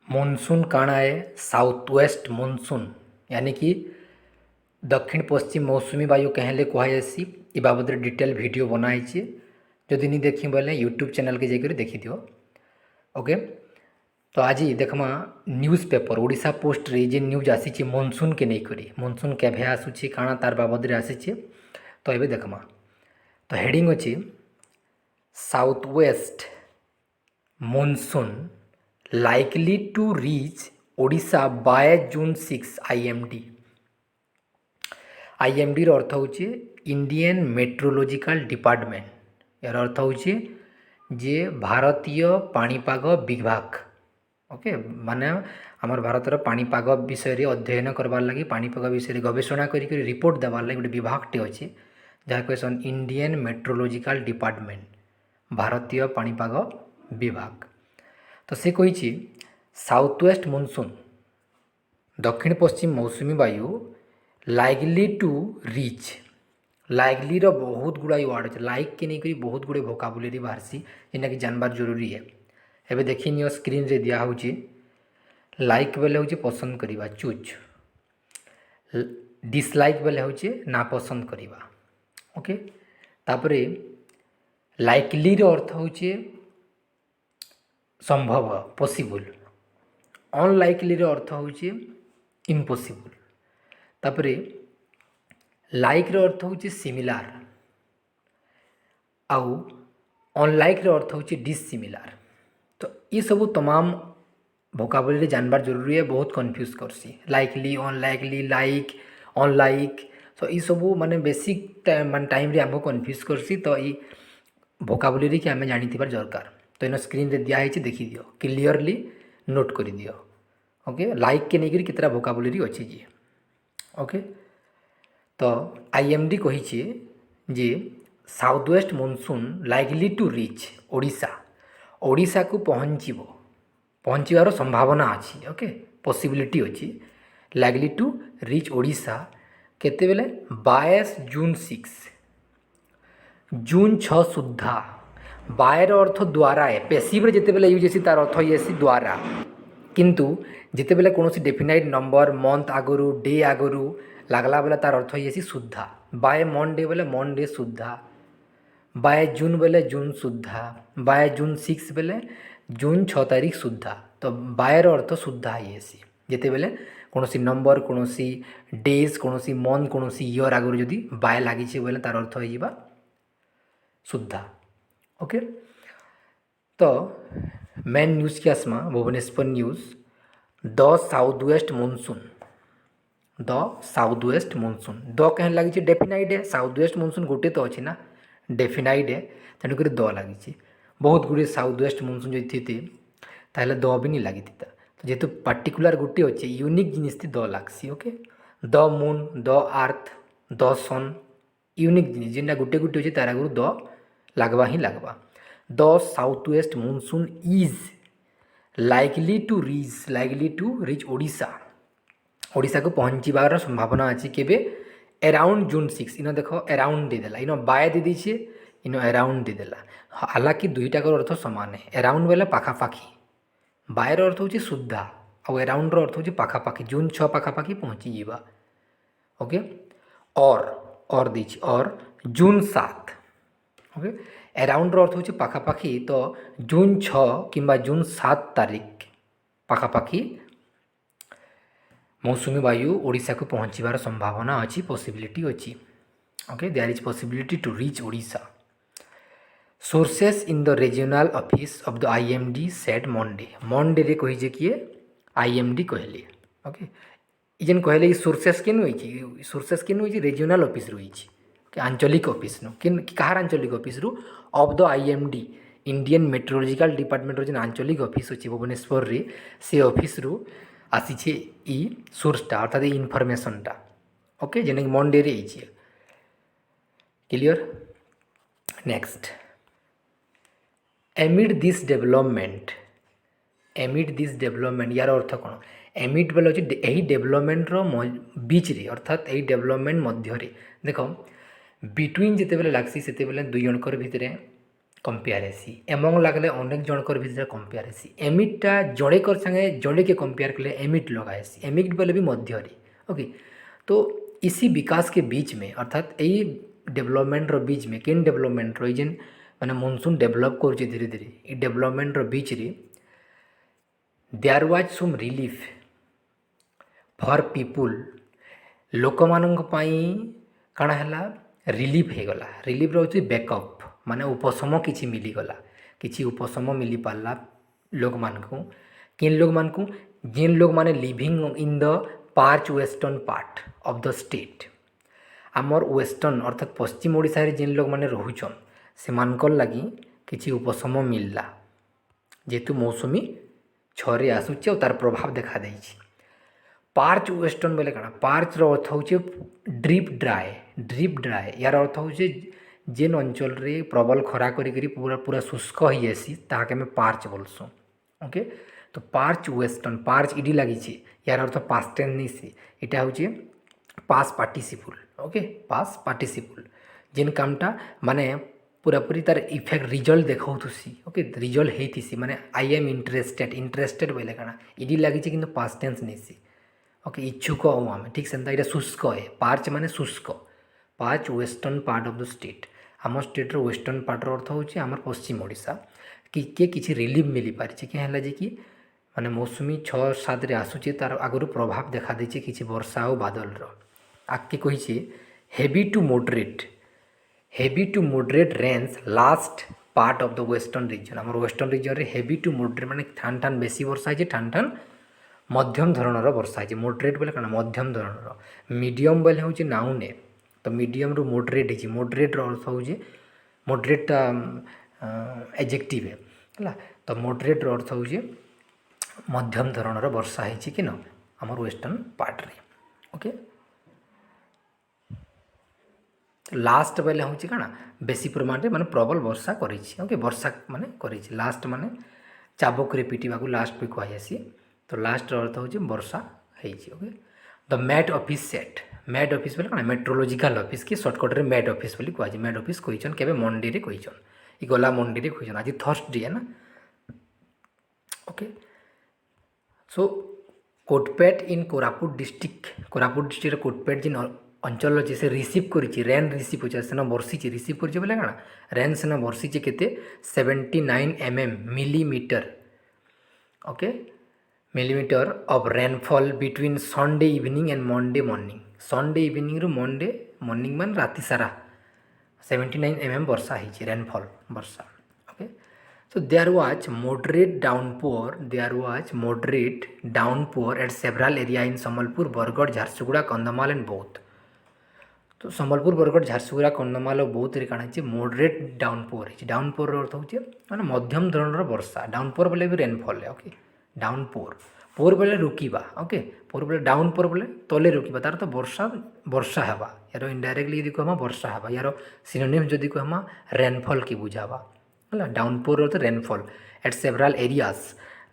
Monsoon काଣା है south west monsoon यानी कि दक्षिण पश्चिम मौसुमी वायु कहले कहुसी ए बाबद डिटेल वीडियो बनाई जदि नहीं देखी बोले यूट्यूब चैनल के जाकर देखी दियो। ओके तो आज देखमा न्यूज़ पेपर ओडिशा पोस्ट रे जे न्यूज आसी मॉनसून के नहीं करी मॉनसून केभे आसुची काଣା तार बाबद आसी तो ये देखमा तो हेडिंग अच्छी south west monsoon likely to reach Odisha by June 6 IMD IMD ର ଅର୍ଥ ହେଉଛି ଇଣ୍ଡିଆନ୍ ମେଟ୍ରୋଲୋଜିକାଲ ଡିପାର୍ଟମେଣ୍ଟ यार अर्थ ହେଉଛି ଯେ ଭାରତୀୟ ପାଣିପାଗ ବିଭାଗ ଓକେ ମାନେ ଆମର ଭାରତର ପାଣିପାଗ ବିଷୟରେ ଅଧ୍ୟୟନ କରବାର୍ ଲାଗି ପାଣିପାଗ ବିଷୟରେ ଗବେଷଣା କରିକି ରିପୋର୍ଟ ଦେବାର୍ ଲାଗି ଗୋଟେ ବିଭାଗଟେ ଅଛି ଯାହା କହିସନ୍ ଇଣ୍ଡିଆନ୍ ମେଟ୍ରୋଲୋଜିକାଲ ଡିପାର୍ଟମେଣ୍ଟ ଭାରତୀୟ ପାଣିପାଗ ବିଭାଗ। तो से कही साउथ वेस्ट मॉनसून दक्षिण पश्चिम मौसुमी वायु लाइकली टू रीच लाइकली रो बहुत गुड़ा वार्ड अच्छे लाइक के नहीं करी बहुत गुड़े भोकाबुलरी बाहरी जेनटा कि जानबार जरूरी है। एबे देखी नियो स्क्रीन रे दिया होची लाइक बेले होची पसंद करिबा चूज डिसलाइक बेले होची ना पसंद करिबा ओके तापरे लाइकली रो अर्थ होची संभव पॉसिबल अनलाइकली अर्थ होची इम्पॉसिबल तापरे लाइक रो अर्थ होची सिमिलार आउ अनलाइक रो अर्थ होची डिससिमिलार। तो ये सब तमाम वोकाबुलरी जानबार जरूरी है बहुत कन्फ्यूज करसी लाइकली अनलाइकली लाइक अनलाइक तो ये सब माने बेसिक मान टाइम रे हमको कन्फ्यूज करसी तो ये वोकाबुलरी के आम जानी दरकार। तो इन स्क्रीन रे दिया है देखी दियो क्लियरली नोट कर दियो ओके लाइक के नहीं कितना वोकाबुलरी अच्छी जी ओके। तो आईएमडी कही जे south west monsoon likely to reach Odisha Odisha को पहुँचवार संभावना अच्छी ओके पॉसिबिलिटी अच्छी लाइकली टू रीच ओडिशा केते बेले 22 जून 6 जून 6 सुधा बायर अर्थ द्वारा है पेसिव जिते बेले यूज है तार अर्थ ये द्वारा किंतु जिते बेले कौन डेफिनाइट नंबर मंथ आगुरी डे आगुरी लगला बेले तार अर्थ ये सुधा बाय मंडे बेले मंडे सुधा बाय जून बेले जून सुधा बाय जून 6 बेले जून 6 तारीख सुधा। तो बायर अर्थ सुधा ये जिते बेले कौन नंबर कौन डेज कौन मंथ कौन ईयर आगुरी जदि बाय लगी बोले तार अर्थ हो सुधा ओके। तो मेन न्यूज़ के आसमा Bhubaneswar news the south west monsoon द कहीं लगी डेफिनाइट है साउथ वेस्ट मॉनसून गोटे तो अच्छी ना डेफिनाइट है तेणुक द लगी बहुत गुड़े साउथ वेस्ट मॉनसून जो थी ताहले द भी नहीं लगी था तो जेहेतु पार्टिकुलर गोटे अच्छे यूनिक जिनिस द लगसी okay the moon the earth the sun unique जिनिस जेनटा गोटे गोटे अच्छे तार आगुरी द लगवा ही लगवा। The south west monsoon is likely to reach Odisha को पहुँचवार संभावना अच्छी केबे अराउंड जून 6 इन देख अराउंड देदेला इन बाय दे दीछे इन अराउंड देदेला हालांकि दुईटा अर्थ सामान है अराउंड बेले पाखापाखी बायर अर्थ हूँ सुधा और अराउंड अर्थ हूँ पाखापाखी जून 6 पाखापाखी पहुँची जावा ओके और दीची और जून 7 ओके अराउंड अर्थ हूँ पाखापाखी तो जून 6 किंबा जून 7 तारीख पाखापाखी मौसुमी वायु ओडिशा को पहुँचवार संभावना अच्छी पॉसिबिलिटी अच्छी okay there is possibility to reach Odisha. Sources in the regional office of the IMD said Monday रे कही किए आईएमडी कहले ओके इजन कहले सोर्सेस केन होई रीजनल ऑफिस रही आंचलिक ऑफिस कहार आंचलिक office of the IMD Indian meteorological department जो आंचलिक ऑफिस अच्छे भुवनेश्वर रे से ऑफिस रु आसी ई सोर्सटा अर्थात इनफर्मेशनटा ओके जेने मंडे रे क्लियर। नेक्स्ट एमिड दिस डेवलपमेंट यार अर्थ कौन एमिड बेले अच्छे यही डेवलपमेंट बीच रे अर्थात यही डेवलपमेंट मध्य देख बिटवीन जिते बेले लगसी से दुई जनकर भितर कंपेयर हेसी एमंग लगले अनेक जनकर भितर कंपेयर हेसी एमिटटा जड़ेकर संगे जड़े के कंपेयर कले एमिट लगा हेसी एमिट बोले भी मध्य ओके। तो इसी विकास के बीच में अर्थात यही डेवलपमेंट रो बीच में केन डेवलपमेंट रो जेन माने मनसून डेवलप कर धीरे धीरे ये डेवलपमेंट रो बीच रे there was some relief for people लोक मानक पाई काଣା ହେଲା रिलीफ हो गला रिलीफ रोचे बैकअप माने उपशम किसी मिलीगला किसी उपशम मिली पाला लोक मानकू किन लोक मानकू जिन लोक माने living in the parch western part of the state आमर वेस्टर्न अर्थात पश्चिम ओडिशा रे जिन लोक माने रहुचन से मानकर लगी किसी उपशम मिलला जेतु मौसमी छरे आसुचे और तार प्रभाव देखा देछि। पार्च वेस्टर्न बोले काଣା पार्च रो अर्थ होचे ड्रीप ड्राए यार अर्थ होचे जेन अंचल रे प्रबल खरा करी पूरा पूरा शुष्क हो जासी ताके में पार्च बोलसु ओके। तो पार्च वेस्टर्न पार्च इडी लगी यार अर्थ पास्ट टेंस नहीं से इटा होचे past participle okay past participle जेन कामटा माने पूरा पूरी तार इफेक्ट रिजल्ट देखाउथुसी ओके रिजल्ट हेतिसी माने आई एम इंटरेस्टेड बोले काଣା इडी लगी किंतु पास्ट टेंस नहीं से ओके इच्छुक हूँ आम ठीक से ये शुष्क है पार्च माने शुष्क parch western part of the state आम स्टेट रो वेस्टर्न पार्ट रो अर्थ होची आमर पश्चिम ओडिशा कि किसी रिलीफ मिली पारिछि कि हैला जे कि माने मौसुमी 6-7 रे आसुची तार आगुरु प्रभाव देखा देछि किछि वर्षा और बादल रो आके कहिछि heavy to moderate rains last part of the western region आमर वेस्टर्न रीजन रे हेवी टू मॉडरेट माने ठान ठान बेसी वर्षा है ठान ठान मध्यम धरणर वर्षा है मॉडरेट बोले काଣା मध्यम धरणर मीडियम बोले हूँ नाउने तो मीडियम रु मॉडरेट है मॉडरेट अर्थ हूँ मॉडरेट एजेक्टिव है तो मॉडरेट अर्थ हूँ मध्यम धरणर वर्षा है कि न आमर वेस्टर्न पार्ट रे ओके। लास्ट बोले हूँ काଣା बेसी परिमाण रे माने प्रबल वर्षा करिछि ओके वर्षा माने करिछि लास्ट माने चाबुक रे पिटिबा को लास्ट पे कहैसी तो लास्ट अर्थ हूँ वर्षा होती okay. The met office said met office बोले काଣା मेट्रोलॉजिकल ऑफिस की शॉर्टकट रे मैट ऑफिस बोली कहै मैट ऑफिस कहिछन केबे मंडे रे कहिछन ई गला मंडे रे कहिछन आज थर्सडे है ना ओके। सो कोटपेट इन कोरापुट डिस्ट्रिक्ट रे कोटपेट जिन अंचल अच्छे से रिसीव करिछि रेन रिसीव होछि सेना वर्षी रिसीव करिछि बोले काଣା रेन सेना वर्षी केते 79 millimetre okay millimetre of rainfall between Sunday evening and Monday morning Sunday evening रु मंडे मॉर्निंग मान राति सारा 79 वर्षा है रेनफॉल वर्षा okay. So there was moderate downpour at several area in Sambalpur Bargarh Jharsuguda Kandhamal and Boudh तो सम्बलपुर बरगढ़ झारसुगुड़ा कंधमाल और बौद्ध रे काଣା है मॉडरेट डाउनपोर है डाउनपोर अर्थ होचे माने मध्यम धरणर वर्षा डाउनपोर बोले भी रेनफॉल है ओके डाउनपोर पोर बोले रुकिबा ओके पोर बोले डाउनपोर बोले तले रुकिबा तार तो वर्षा हेबा यार इनडायरेक्टली यदि कहमा वर्षा हेबा यार सिनोनिम जदि कहमा रेनफॉल की बुझाबा हला डाउनपोर अर्थ रेनफॉल एट सेवरल एरियाज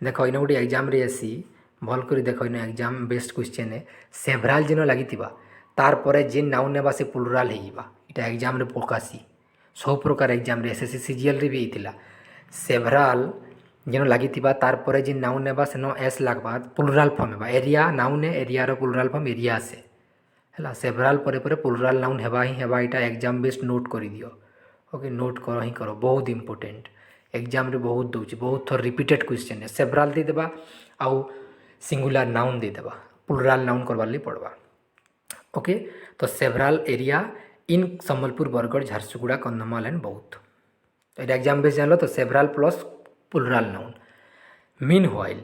देखो इन गोटे एग्जाम रे आसी भल कर देखो इन एग्जाम बेस्ट क्वेश्चन है सेवरल जिन लागितिबा तार परे जिन नाउन नेबा से प्लुराल हेइबा इटा एग्जाम रे पकासी सब प्रकार एग्जाम रे एसएससी सीजीएल रे भी हेतिला सेवरल जेन लगी तार परे जिन नाउन नेबा सेनो एस लागबा प्लुराल फॉर्म हेबा एरिया नाउन एरिया रो प्लुराल फॉर्म एरिया से हला सेवरल परे परे प्लुराल नाउन हेबा ही हेबा इटा एग्जाम बेस्ट नोट करि दियो ओके नोट करो ही करो बहुत इंपोर्टेंट एग्जाम रे बहुत दउची बहुत थोर रिपीटेड क्वेश्चन है सेवरल दे देबा आउ सिंगुलर नाउन दे देबा प्लुराल नाउन करबा ਲਈ पड़बा ओके। तो several area in Sambalpur Bargarh Jharsuguda Kandhamal and Boudh तो एग्जाम बेस जान तो several plus plural noun meanwhile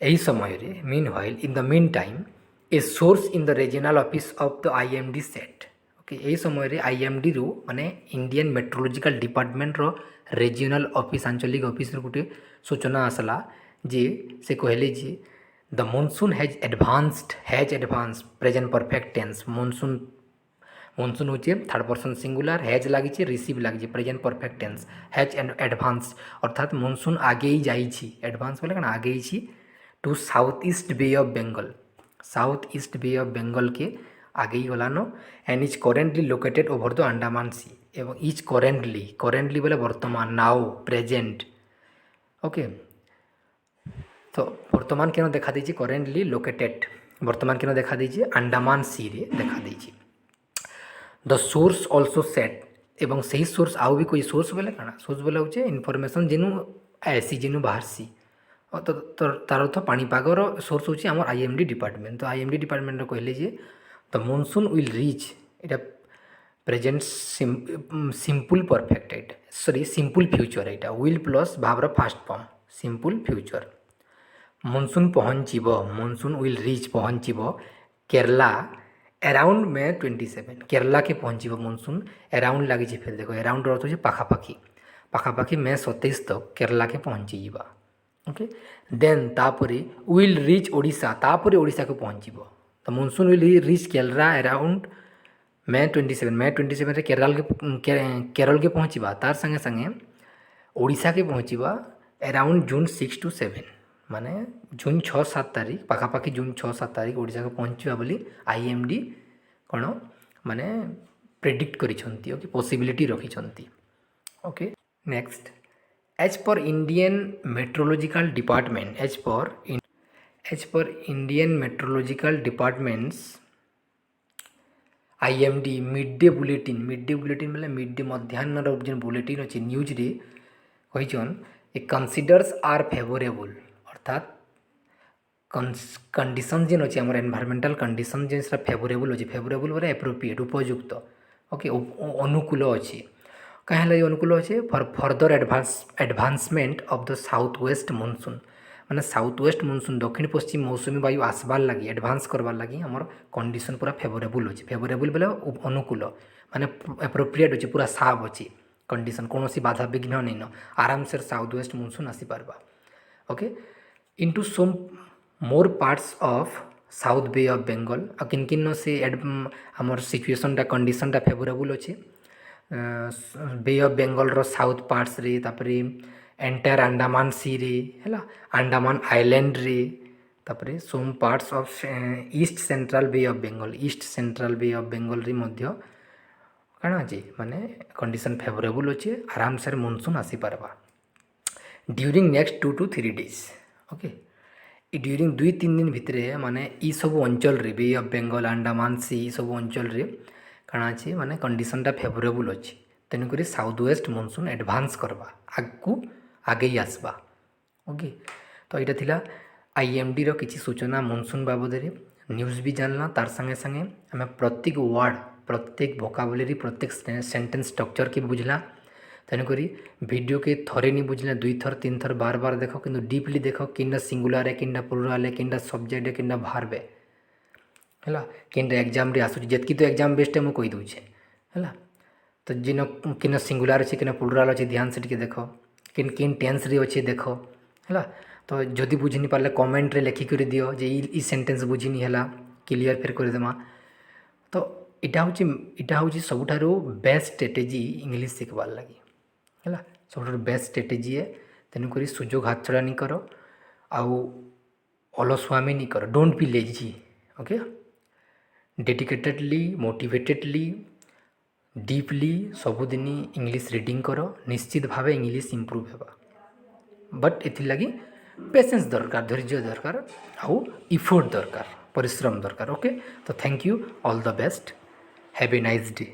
यही समय रे meanwhile in the mean time a source in the regional office of the IMD set okay यही समय रे आईएमडी रो माने इंडियन मेट्रोलॉजिकल डिपार्टमेंट रो रीजनल ऑफिस आंचलिक ऑफिस रो गुटे सूचना आसला जे से कहले जे the monsoon has advanced present perfect tense monsoon होचे थर्ड पर्सन सिंगुलर हैज लगी रिसीव लगी present perfect tense has advance अर्थात मॉनसून आगे ही जाइछि एडवांस बोले काଣା आगे ही to south east Bay of Bengal के आगे ही गलान and is currently located over the Andaman Sea एवं इज करेन्टली बोले वर्तमान नाउ प्रेजेंट ओके तो वर्तमान केन देखा देछि करेन्टली लोकेटेड वर्तमान केन देखा देछि अंडमान सी रे देखा देछि द सोर्स ऑल्सो सेट एवं सही सोर्स आउ भी कोई सोर्स बोले काଣା सोर्स बोले होचे इनफॉरमेशन जेनु आसी जेनु बाहरसी तो तार अर्थ पाणीपागर सोर्स होची आमर आईएमडी डिपार्टमेंट तो आईएमडी डिपार्टमेंट कहले जे the monsoon will reach Etah present simple perfect sorry simple future Etah will plus भावर fast form simple future monsoon will reach पहुँचब केरला अराउंड मे 27 केरला के पहुँचब मॉनसून अराउंड लगी फिर देखो अराउंड अर्थ हो पाखापाखि मे 27 तक केरला के पहुँची जावा ओके देन तापरे विल रीच ओडिशा तापरे ओडिशा को पहुँचब तो monsoon will reach Kerala around May 27 रे केरल के पहुँचवा तार संगे संगे ओडिशा के पहुँचवा अराउंड जून 6 to 7 माने जून 6-7 तारीख पाखापाखि जून 6-7 तारीख ओडिशा को पहुँचवा बोली आईएमडी कौन माने प्रेडिक्ट करिसंती ओके पॉसिबिलिटी रखिसंती okay next as per Indian meteorological department as per Indian meteorological departments IMD midday bulletin बोले मिड डे मध्याह्न जो बुलेटिन अच्छे न्यूज रे कहीचन ए कन्सिडर्स आर फेवरेबल अर्थात कंडीशन जेन अच्छे आम एनवायरमेंटल कंडीशन जेन फेवरेबल अच्छे फेवरेबल बोले एप्रोप्रिएट उपयुक्त ओके अनुकूल अच्छे कहीं अनुकूल अच्छे for further advancement of the south west monsoon माने साउथ वेस्ट मॉनसून दक्षिण पश्चिम मौसुमी वायु आसबार लगी एडवांस करवार लगी आमर कंडीशन पूरा फेवरेबल अच्छे फेवरेबल बोले अनुकूल माने एप्रोप्रिएट अच्छे पूरा साफ अच्छे कंडीशन कौन बाधा विघ्न नहीं न आराम से साउथ वेस्ट मॉनसून आसी पारबा okay into some more parts of south Bay of Bengal आ किन किन से आमर सिचुएशनटा कंडीशनटा फेवरेबल अच्छे बे ऑफ बेंगल रो साउथ पार्ट्स रे तापरे एंटायर अंडमान सी रे है अंडमान आइलैंड रे तापरे some parts of east central Bay of Bengal रे मध्य काଣା अच्छे माने कंडीशन फेवरेबल अच्छे आराम से मॉनसून आसी पारबा during next 2 to 3 days okay during 2-3 दिन भितर माने ई सब अंचल रे Bay of Bengal Andaman Sea सब अंचल रे काଣା अच्छे माने कंडीशनटा फेवरेबल अच्छे तेणुक साउथ वेस्ट मॉनसून एडवांस करवा आगू आगे ही आसवा ओके तो यहाँ थिला आईएमडी रो किसी सूचना मॉनसून बाबद न्यूज़ भी जानला तार संगे संगे आम प्रत्येक वर्ड प्रत्येक वोकाबुलरी प्रत्येक सेंटेंस स्ट्रक्चर के बुझला तेणुक वीडियो के थरे नहीं बुझला 2 थर 3 थर बार बार देख कि डीपली देख कि सिंगुलर है कि प्लुराल है कि सब्जेक्ट है कि भार्ब है कि एग्जाम रे आसुची जेतकी तो एग्जाम बेस्ट है मुझे कहीदे है तो जिन कि सिंगुलर अच्छे कि प्लुराल अच्छे ध्यान से टी देख किन टेंस रे अच्छे देख है तो जदि बुझी नहीं पारे कमेंट रे लिखिक दियो जे ई सेंटेंस बुझीनी है क्लियर फिर करदेमा तो इटा हूँ सबुठारु बेस्ट स्ट्रेटेजी इंग्लिश शिखबार लगी है सब बेस्ट स्ट्रेटेजी है तेणुक सुजोग हाथ छड़ा नहीं कर आउ अलसुआमी नहीं कर don't be lazy okay dedicatedly motivatedly deeply सबुदिन इंग्लिश रीडिंग कर निश्चित भाव इंग्लिश इम्प्रूव होगा बट एथि लगी पेशेंस दरकार धैर्य दरकार आउ इफोर्ट दरकार परिश्रम दरकार ओके तो thank you all the best have a nice day.